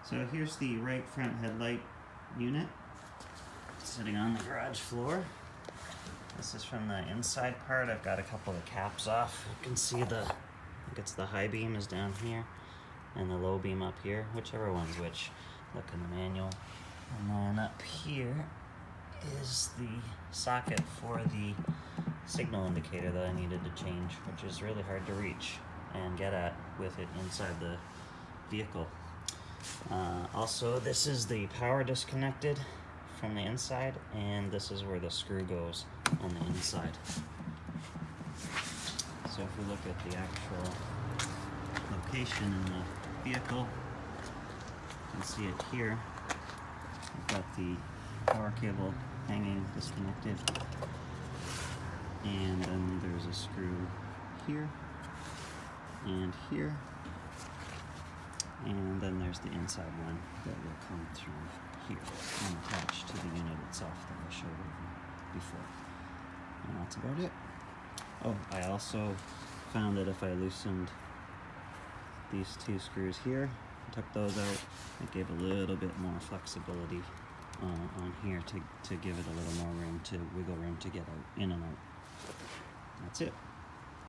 So here's the right front headlight unit sitting on the garage floor. This is from the inside part. I've got a couple of caps off. You can see I think it's the high beam is down here and the low beam up here, whichever one's which. Look in the manual. And then up here is the socket for the signal indicator that I needed to change, which is really hard to reach and get at with it inside the vehicle. Also, this is the power disconnected from the inside, and this is where the screw goes on the inside. So if we look at the actual location in the vehicle, you can see it here. We've got the power cable hanging disconnected, and then there's a screw here and here, and then there's the inside one that will come through here and attach to the unit itself that I showed before. And that's about it. Oh, I also found that if I loosened these two screws here, took those out, it gave a little bit more flexibility on here to give it a little more room to wiggle room to get out, in and out. That's it.